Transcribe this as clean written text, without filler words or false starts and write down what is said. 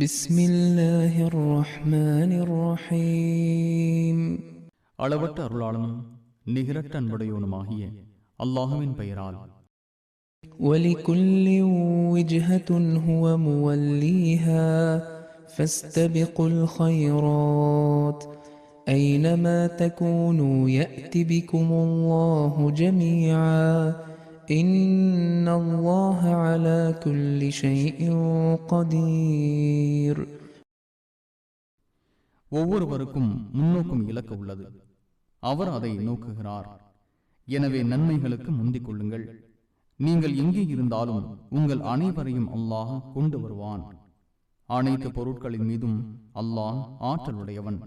بسم الله الرحمن الرحيم அளவற்ற அருளாளனும் நிகரற்ற அன்புடையோனுமாகிய அல்லாஹுவின் பெயரால். ولكل وجهة هو موليها فاستبقوا الخيرات أينما تكونوا يأت بكم الله جميعا إن الله على كل شيء قدير. ஒவ்வொருவருக்கும் முன்னோக்கும் இலக்கு உள்ளது, அவர் அதை நோக்குகிறார். எனவே நன்மைகளுக்கு முந்திக் கொள்ளுங்கள். நீங்கள் எங்கே இருந்தாலும் உங்கள் அனைவரையும் அல்லாஹ் கொண்டு வருவான். அனைத்து பொருட்களின் மீதும் அல்லாஹ் ஆற்றலுடையவன்.